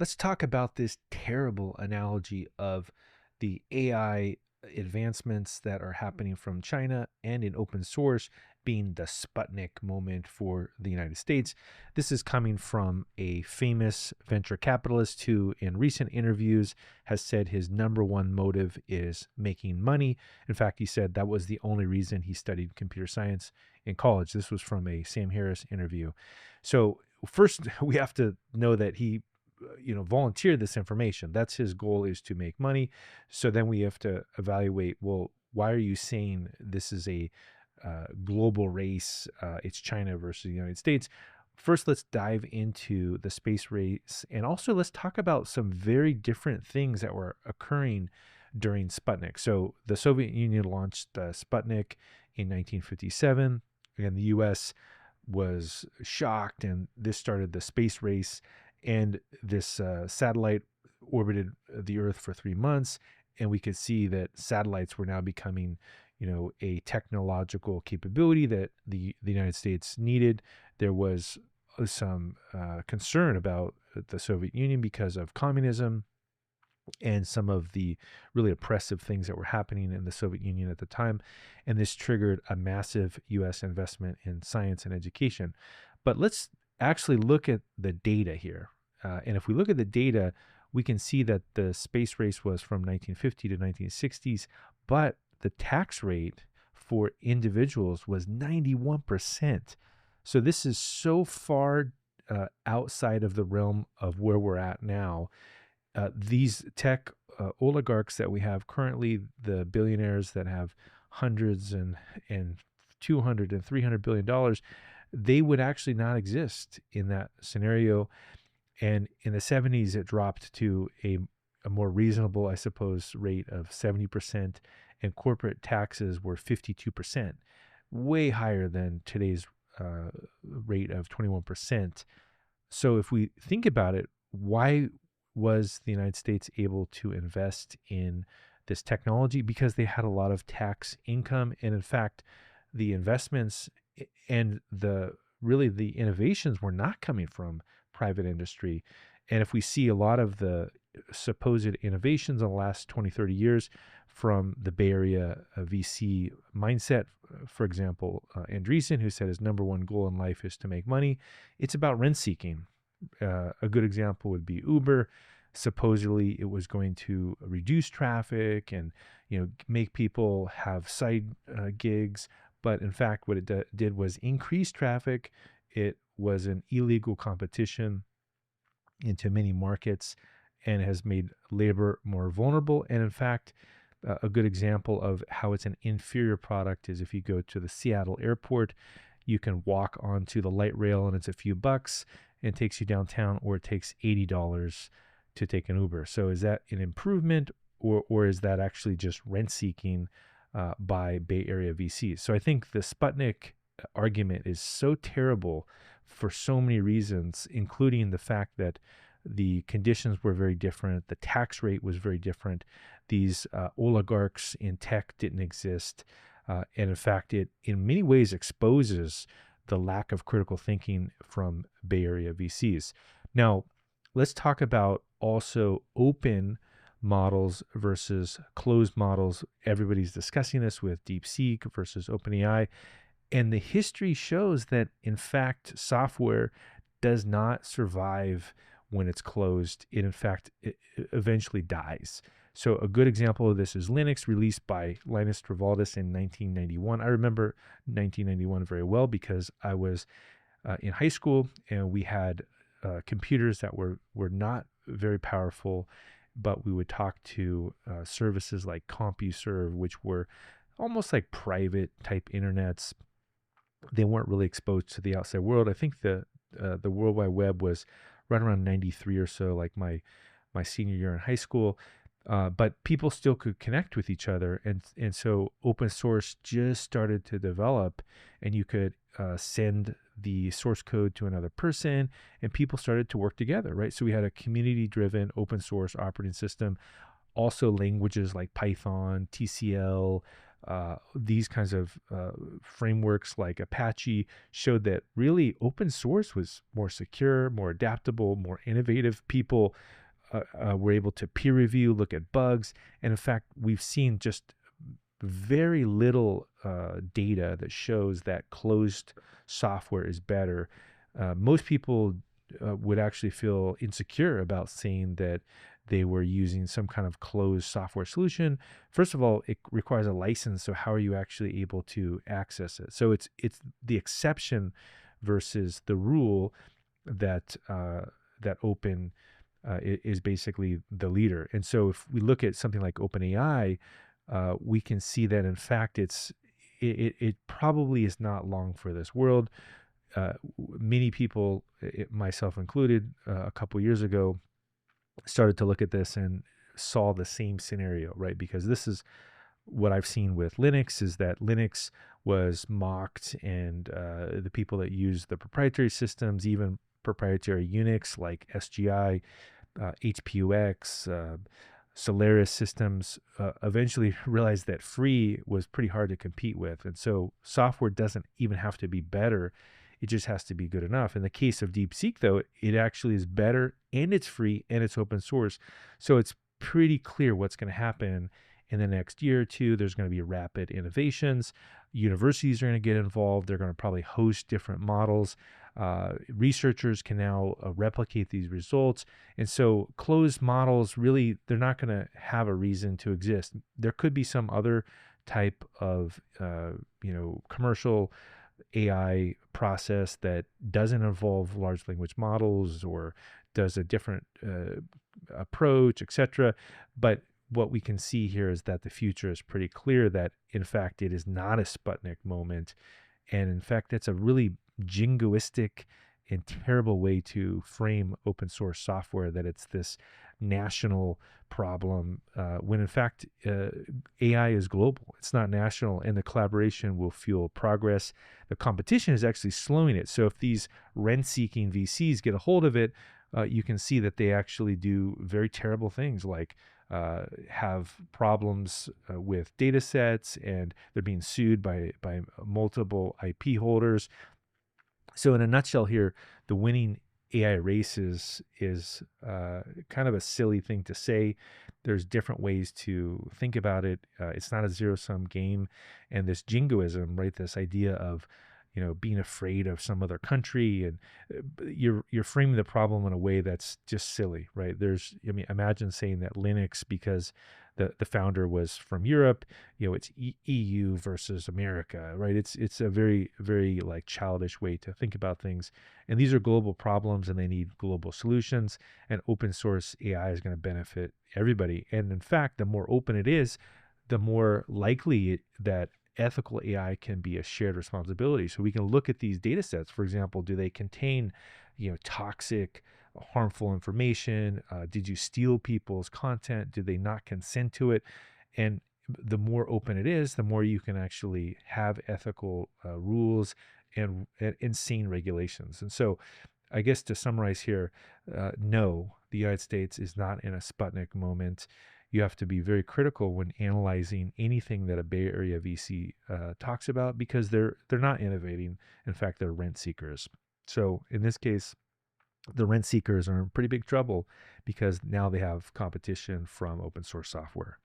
let's talk about this terrible analogy of the AI advancements that are happening from China and in open source being the Sputnik moment for the United States. This is coming from a famous venture capitalist who, in recent interviews, has said his number one motive is making money. In fact, he said that was the only reason he studied computer science in college. This was from a Sam Harris interview. So, first, we have to know that he volunteer this information. That's his goal, is to make money. So then we have to evaluate, well, why are you saying this is a global race? It's China versus the United States. First, let's dive into the space race, and also let's talk about some very different things that were occurring during Sputnik. So the Soviet Union launched Sputnik in 1957, and the U.S. was shocked, and this started the space race. And this satellite orbited the Earth for 3 months, and we could see that satellites were now becoming, a technological capability that the United States needed. There was some concern about the Soviet Union because of communism and some of the really oppressive things that were happening in the Soviet Union at the time. And this triggered a massive U.S. investment in science and education. But let's actually look at the data here. And if we look at the data, we can see that the space race was from 1950 to 1960s, but the tax rate for individuals was 91%. So this is so far outside of the realm of where we're at now. These tech oligarchs that we have currently, the billionaires that have hundreds and 200 and 300 billion dollars, they would actually not exist in that scenario. And in the 70s, it dropped to a more reasonable, I suppose, rate of 70%, and corporate taxes were 52%, way higher than today's rate of 21%. So if we think about it, why was the United States able to invest in this technology? Because they had a lot of tax income. And in fact, the investments and the innovations were not coming from private industry. And if we see a lot of the supposed innovations in the last 20, 30 years from the Bay Area VC mindset, for example, Andreessen, who said his number one goal in life is to make money, it's about rent seeking. A good example would be Uber. Supposedly it was going to reduce traffic and make people have side gigs. But in fact, what it did was increase traffic. It was an illegal competition into many markets, and it has made labor more vulnerable. And in fact, a good example of how it's an inferior product is if you go to the Seattle airport, you can walk onto the light rail and it's a few bucks and it takes you downtown, or it takes $80 to take an Uber. So is that an improvement, or is that actually just rent seeking by Bay Area VCs? So I think the Sputnik argument is so terrible for so many reasons, including the fact that the conditions were very different. The tax rate was very different. These oligarchs in tech didn't exist. And in fact, it in many ways exposes the lack of critical thinking from Bay Area VCs. Now, let's talk about also open models versus closed models. Everybody's discussing this with DeepSeek versus OpenAI. And the history shows that, in fact, software does not survive when it's closed. It, in fact, it eventually dies. So a good example of this is Linux, released by Linus Torvalds in 1991. I remember 1991 very well because I was in high school, and we had computers that were not very powerful, but we would talk to services like CompuServe, which were almost like private type internets. They weren't really exposed to the outside world. I think the World Wide Web was right around 93 or so, like my senior year in high school. But people still could connect with each other. And so open source just started to develop, and you could send the source code to another person, and people started to work together, right? So we had a community-driven open source operating system, also languages like Python, TCL, these kinds of frameworks like Apache showed that really open source was more secure, more adaptable, more innovative. People were able to peer review, look at bugs. And in fact, we've seen just very little data that shows that closed software is better. Most people would actually feel insecure about saying that they were using some kind of closed software solution. First of all, it requires a license, so how are you actually able to access it? So it's the exception versus the rule that that open is basically the leader. And so if we look at something like OpenAI, we can see that in fact it probably is not long for this world. Many people, myself included, a couple years ago, started to look at this and saw the same scenario, right? Because this is what I've seen with Linux, is that Linux was mocked, and the people that use the proprietary systems, even proprietary Unix like SGI, HPUX, Solaris systems, eventually realized that free was pretty hard to compete with. And so software doesn't even have to be better. It just has to be good enough. In the case of DeepSeek, though, it actually is better, and it's free, and it's open source. So it's pretty clear what's going to happen in the next year or two. There's going to be rapid innovations. Universities are going to get involved. They're going to probably host different models. Researchers can now replicate these results. And so closed models, really, they're not going to have a reason to exist. There could be some other type of, commercial AI process that doesn't involve large language models or does a different approach, etc. But what we can see here is that the future is pretty clear, that in fact it is not a Sputnik moment. And in fact, that's a really jingoistic and terrible way to frame open source software, that it's this national problem, when in fact AI is global. It's not national, and the collaboration will fuel progress. The competition is actually slowing it. So if these rent-seeking VCs get a hold of it, you can see that they actually do very terrible things, like have problems with data sets, and they're being sued by multiple IP holders. So in a nutshell here, the winning AI race is kind of a silly thing to say. There's different ways to think about it. It's not a zero-sum game. And this jingoism, right, this idea of being afraid of some other country, and you're framing the problem in a way that's just silly, right? Imagine saying that Linux, because the founder was from Europe, it's EU versus America, right? It's a very, very like childish way to think about things. And these are global problems, and they need global solutions. And open source AI is going to benefit everybody. And in fact, the more open it is, the more likely that ethical AI can be a shared responsibility. So we can look at these data sets. For example, do they contain, toxic, harmful information? Did you steal people's content? Did they not consent to it? And the more open it is, the more you can actually have ethical rules and insane regulations. And so I guess to summarize here, no, the United States is not in a Sputnik moment. You have to be very critical when analyzing anything that a Bay Area VC talks about, because they're not innovating. In fact, they're rent seekers. So in this case, the rent seekers are in pretty big trouble, because now they have competition from open source software.